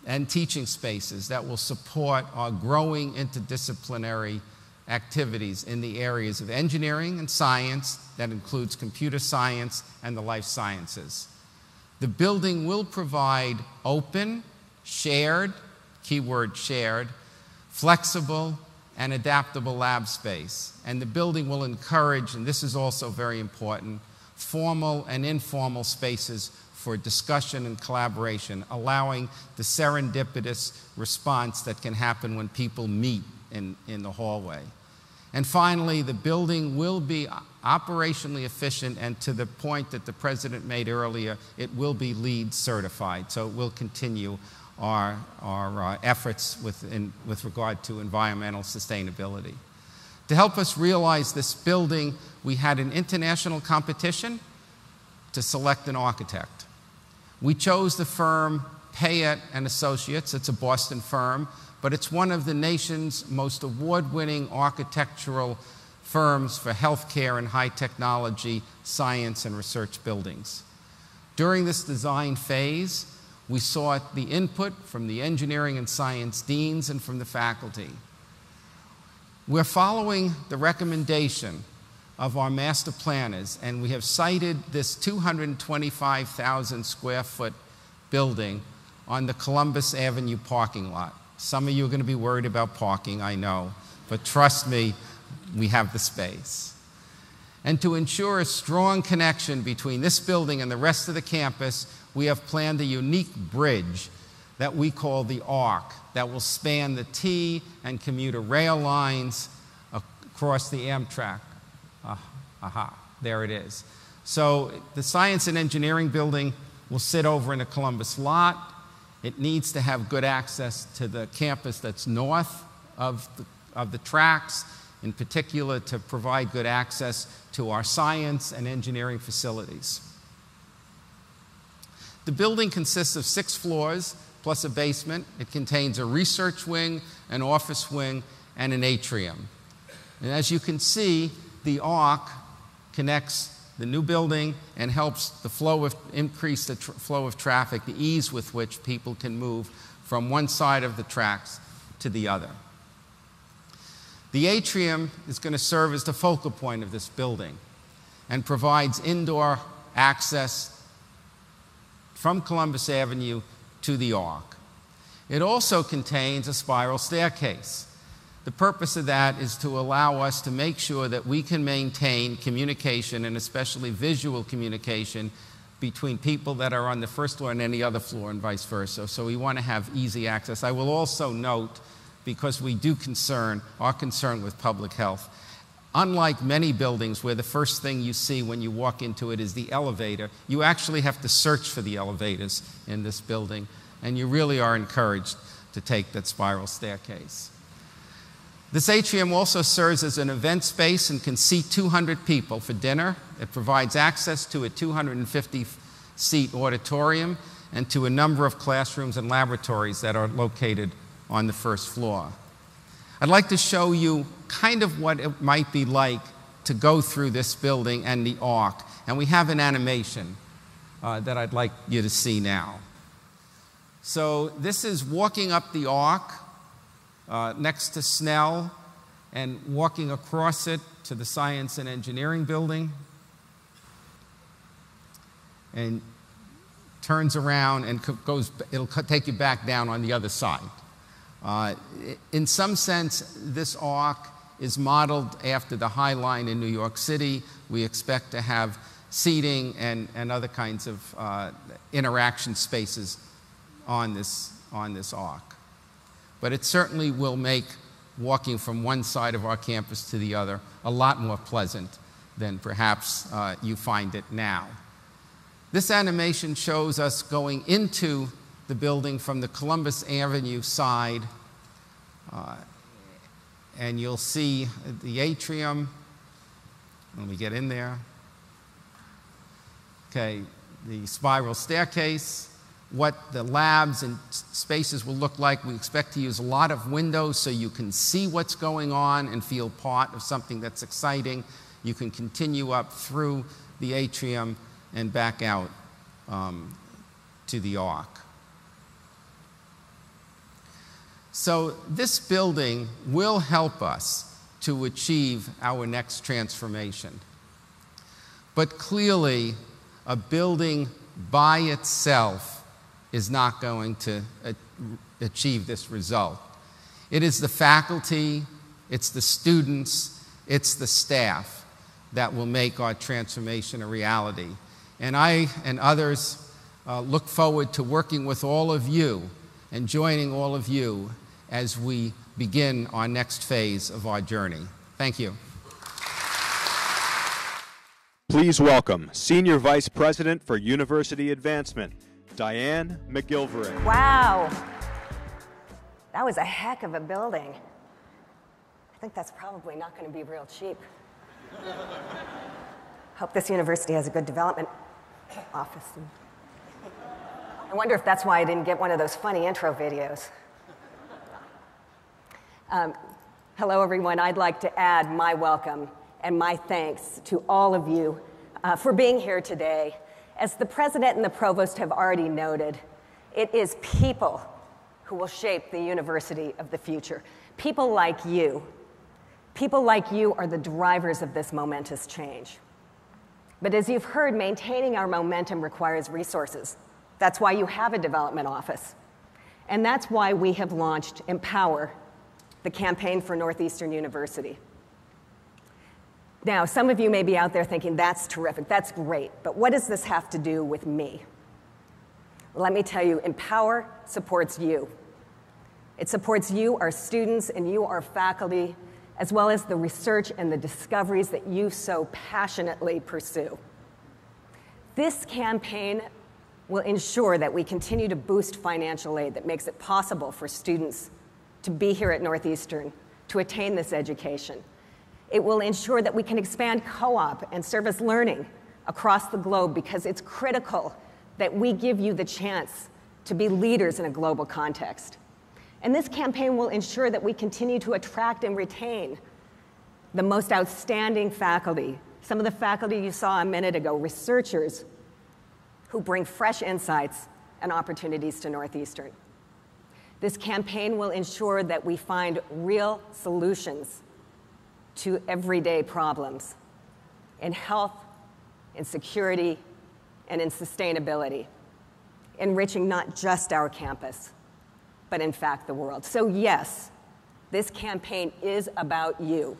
and teaching spaces that will support our growing interdisciplinary activities in the areas of engineering and science, that includes computer science and the life sciences. The building will provide open, shared, keyword shared, flexible, and adaptable lab space. And the building will encourage, and this is also very important, formal and informal spaces for discussion and collaboration, allowing the serendipitous response that can happen when people meet in the hallway. And finally, the building will be operationally efficient, and to the point that the President made earlier, it will be LEED certified, so it will continue our efforts with regard to environmental sustainability. To help us realize this building, we had an international competition to select an architect. We chose the firm Payette & Associates. It's a Boston firm, but it's one of the nation's most award-winning architectural firms for healthcare and high technology, science, and research buildings. During this design phase, we sought the input from the engineering and science deans and from the faculty. We're following the recommendation of our master planners, and we have cited this 225,000 square foot building on the Columbus Avenue parking lot. Some of you are going to be worried about parking, I know, but trust me, we have the space. And to ensure a strong connection between this building and the rest of the campus, we have planned a unique bridge that we call the ARC that will span the T and commuter rail lines across the Amtrak. There it is. So the science and engineering building will sit over in the Columbus lot. It needs to have good access to the campus that's north of the tracks, in particular to provide good access to our science and engineering facilities. The building consists of 6 floors plus a basement. It contains a research wing, an office wing, and an atrium. And as you can see, the ARC connects the new building and helps the increase the flow of traffic, the ease with which people can move from one side of the tracks to the other. The atrium is going to serve as the focal point of this building and provides indoor access from Columbus Avenue to the ARC. It also contains a spiral staircase. The purpose of that is to allow us to make sure that we can maintain communication, and especially visual communication, between people that are on the first floor and any other floor and vice versa. So we want to have easy access. I will also note, because we are concerned with public health, unlike many buildings where the first thing you see when you walk into it is the elevator, you actually have to search for the elevators in this building, and you really are encouraged to take that spiral staircase. This atrium also serves as an event space and can seat 200 people for dinner. It provides access to a 250-seat auditorium and to a number of classrooms and laboratories that are located on the first floor. I'd like to show you kind of what it might be like to go through this building and the arc. And we have an animation that I'd like you to see now. So this is walking up the arc next to Snell and walking across it to the Science and Engineering building, and turns around and goes, it'll take you back down on the other side. In some sense, this arc is modeled after the High Line in New York City. We expect to have seating and other kinds of interaction spaces on this arc. But it certainly will make walking from one side of our campus to the other a lot more pleasant than perhaps you find it now. This animation shows us going into the building from the Columbus Avenue side, and you'll see the atrium when we get in there. Okay, the spiral staircase, what the labs and spaces will look like. We expect to use a lot of windows so you can see what's going on and feel part of something that's exciting. You can continue up through the atrium and back out to the arc. So this building will help us to achieve our next transformation. But clearly, a building by itself is not going to achieve this result. It is the faculty, it's the students, it's the staff that will make our transformation a reality. And I and others look forward to working with all of you and joining all of you as we begin our next phase of our journey. Thank you. Please welcome Senior Vice President for University Advancement, Diane McGilvray. Wow. That was a heck of a building. I think that's probably not going to be real cheap. Hope this university has a good development office. I wonder if that's why I didn't get one of those funny intro videos. Hello, everyone. I'd like to add my welcome and my thanks to all of you for being here today. As the president and the provost have already noted, it is people who will shape the university of the future. People like you. People like you are the drivers of this momentous change. But as you've heard, maintaining our momentum requires resources. That's why you have a development office. And that's why we have launched Empower, the campaign for Northeastern University. Now, some of you may be out there thinking, that's terrific, that's great, but what does this have to do with me? Well, let me tell you, Empower supports you. It supports you, our students, and you, our faculty, as well as the research and the discoveries that you so passionately pursue. This campaign will ensure that we continue to boost financial aid that makes it possible for students to be here at Northeastern, to attain this education. It will ensure that we can expand co-op and service learning across the globe, because it's critical that we give you the chance to be leaders in a global context. And this campaign will ensure that we continue to attract and retain the most outstanding faculty, some of the faculty you saw a minute ago, researchers who bring fresh insights and opportunities to Northeastern. This campaign will ensure that we find real solutions to everyday problems in health, in security, and in sustainability, enriching not just our campus, but in fact the world. So yes, this campaign is about you.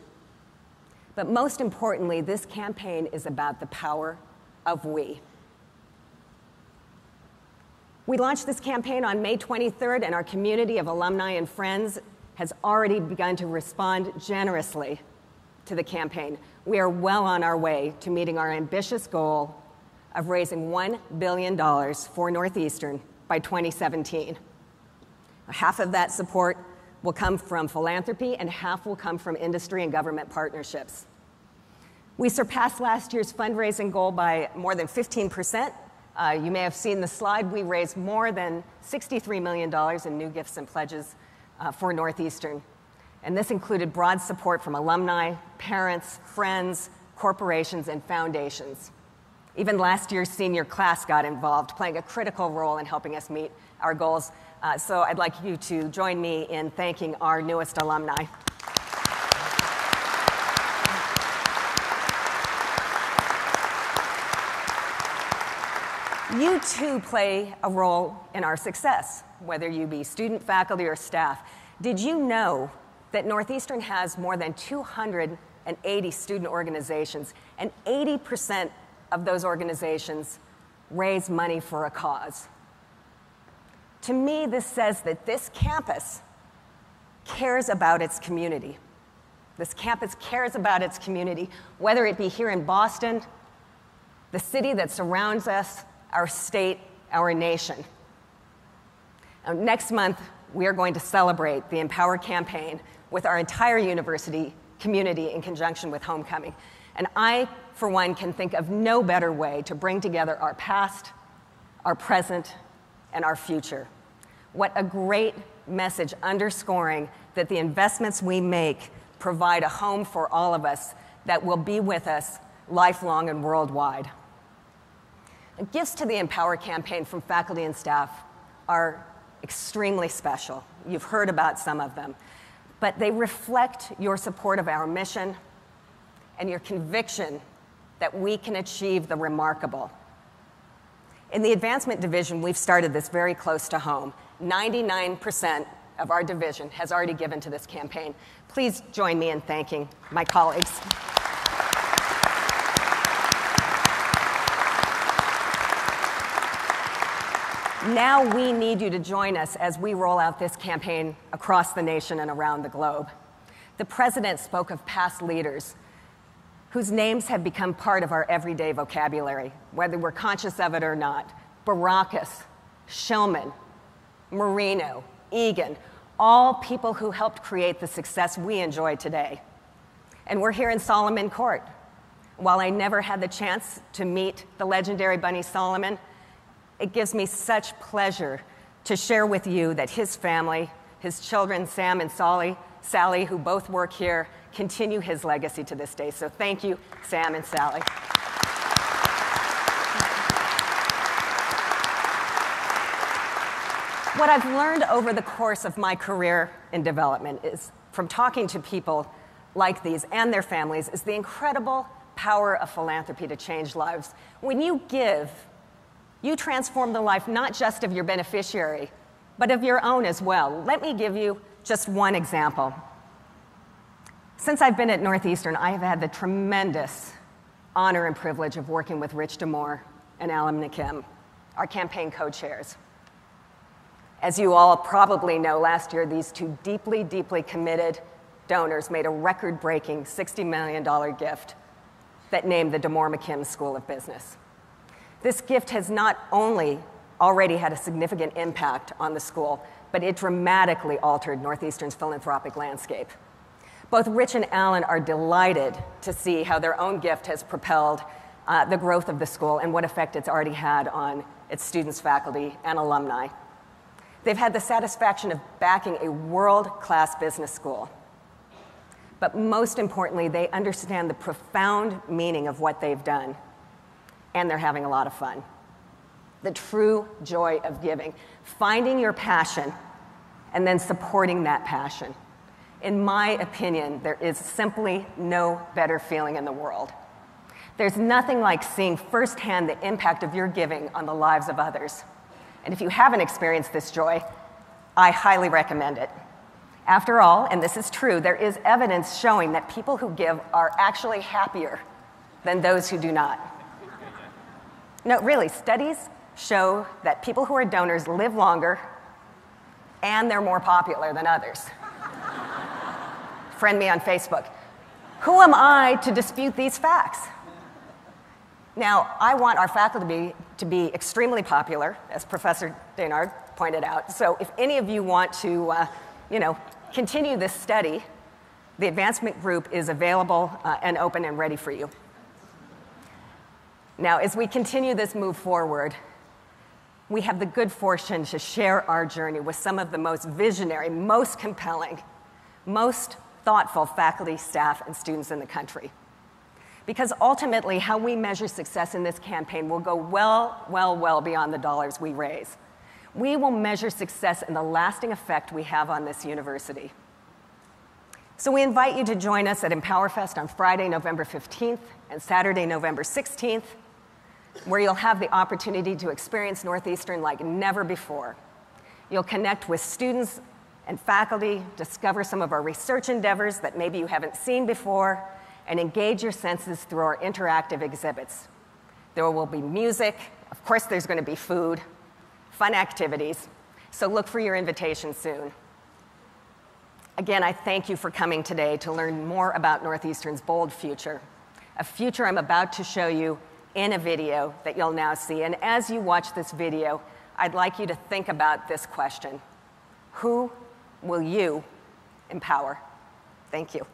But most importantly, this campaign is about the power of we. We launched this campaign on May 23rd, and our community of alumni and friends has already begun to respond generously to the campaign. We are well on our way to meeting our ambitious goal of raising $1 billion for Northeastern by 2017. Half of that support will come from philanthropy, and half will come from industry and government partnerships. We surpassed last year's fundraising goal by more than 15%. You may have seen the slide. We raised more than $63 million in new gifts and pledges for Northeastern. And this included broad support from alumni, parents, friends, corporations, and foundations. Even last year's senior class got involved, playing a critical role in helping us meet our goals. So I'd like you to join me in thanking our newest alumni. You too play a role in our success, whether you be student, faculty, or staff. Did you know that Northeastern has more than 280 student organizations, and 80% of those organizations raise money for a cause? To me, this says that this campus cares about its community. This campus cares about its community, whether it be here in Boston, the city that surrounds us, our state, our nation. Now, next month, we are going to celebrate the Empower campaign with our entire university community in conjunction with homecoming. And I, for one, can think of no better way to bring together our past, our present, and our future. What a great message underscoring that the investments we make provide a home for all of us that will be with us lifelong and worldwide. And gifts to the Empower campaign from faculty and staff are extremely special. You've heard about some of them, but they reflect your support of our mission and your conviction that we can achieve the remarkable. In the advancement division, we've started this very close to home. 99% of our division has already given to this campaign. Please join me in thanking my colleagues. Now we need you to join us as we roll out this campaign across the nation and around the globe. The president spoke of past leaders whose names have become part of our everyday vocabulary, whether we're conscious of it or not. Baracus, Shillman, Marino, Egan, all people who helped create the success we enjoy today. And we're here in Solomon Court. While I never had the chance to meet the legendary Bunny Solomon, it gives me such pleasure to share with you that his family, his children, Sam and Sally, who both work here, continue his legacy to this day. So thank you, Sam and Sally. What I've learned over the course of my career in development is, from talking to people like these and their families, is the incredible power of philanthropy to change lives. When you give, you transform the life not just of your beneficiary, but of your own as well. Let me give you just one example. Since I've been at Northeastern, I have had the tremendous honor and privilege of working with Rich DeMoore and Alan McKim, our campaign co-chairs. As you all probably know, last year, these two deeply, deeply committed donors made a record-breaking $60 million gift that named the DeMoore-McKim School of Business. This gift has not only already had a significant impact on the school, but it dramatically altered Northeastern's philanthropic landscape. Both Rich and Alan are delighted to see how their own gift has propelled the growth of the school and what effect it's already had on its students, faculty, and alumni. They've had the satisfaction of backing a world-class business school. But most importantly, they understand the profound meaning of what they've done, and they're having a lot of fun. The true joy of giving, finding your passion, and then supporting that passion. In my opinion, there is simply no better feeling in the world. There's nothing like seeing firsthand the impact of your giving on the lives of others. And if you haven't experienced this joy, I highly recommend it. After all, and this is true, there is evidence showing that people who give are actually happier than those who do not. No, really, studies show that people who are donors live longer and they're more popular than others. Friend me on Facebook. Who am I to dispute these facts? Now, I want our faculty to be extremely popular, as Professor Daynard pointed out. So if any of you want to, continue this study, the advancement group is available and open and ready for you. Now, as we continue this move forward, we have the good fortune to share our journey with some of the most visionary, most compelling, most thoughtful faculty, staff, and students in the country. Because ultimately, how we measure success in this campaign will go well beyond the dollars we raise. We will measure success in the lasting effect we have on this university. So we invite you to join us at EmpowerFest on Friday, November 15th and Saturday, November 16th, where you'll have the opportunity to experience Northeastern like never before. You'll connect with students and faculty, discover some of our research endeavors that maybe you haven't seen before, and engage your senses through our interactive exhibits. There will be music, of course there's going to be food, fun activities, so look for your invitation soon. Again, I thank you for coming today to learn more about Northeastern's bold future, a future I'm about to show you in a video that you'll now see. And as you watch this video, I'd like you to think about this question: who will you empower? Thank you.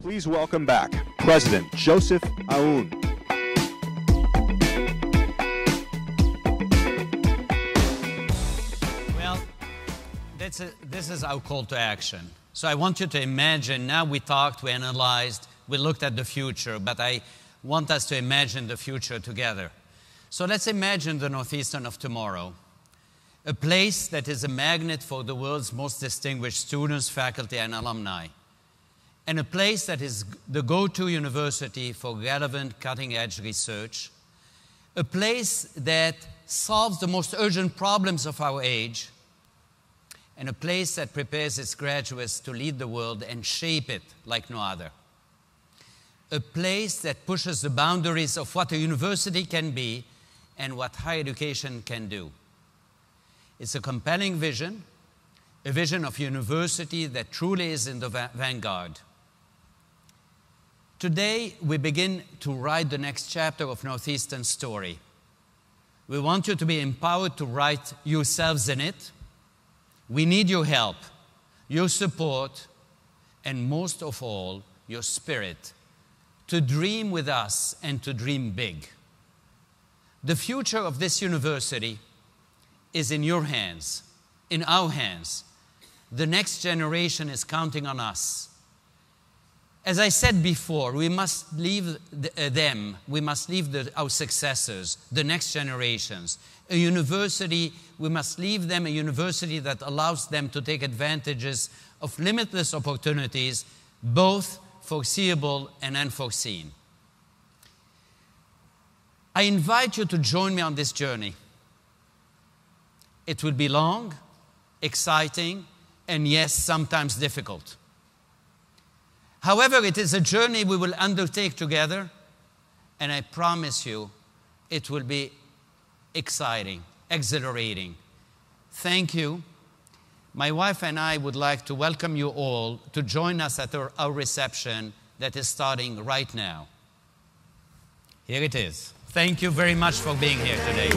Please welcome back President Joseph Aoun. Well, this is our call to action. So I want you to imagine, now we talked, we analyzed, we looked at the future, but I want us to imagine the future together. So let's imagine the Northeastern of tomorrow, a place that is a magnet for the world's most distinguished students, faculty, and alumni, and a place that is the go-to university for relevant, cutting-edge research, a place that solves the most urgent problems of our age, and a place that prepares its graduates to lead the world and shape it like no other. A place that pushes the boundaries of what a university can be and what higher education can do. It's a compelling vision, a vision of a university that truly is in the vanguard. Today, we begin to write the next chapter of Northeastern's story. We want you to be empowered to write yourselves in it. We need your help, your support, and most of all, your spirit, to dream with us and to dream big. The future of this university is in your hands, in our hands. The next generation is counting on us. As I said before, we must leave them, we must leave our successors, the next generations. A university, we must leave them a university that allows them to take advantages of limitless opportunities, both foreseeable and unforeseen. I invite you to join me on this journey. It will be long, exciting, and yes, sometimes difficult. However, it is a journey we will undertake together, and I promise you it will be exciting, exhilarating. Thank you. My wife and I would like to welcome you all to join us at our reception that is starting right now. Here it is. Thank you very much for being here today.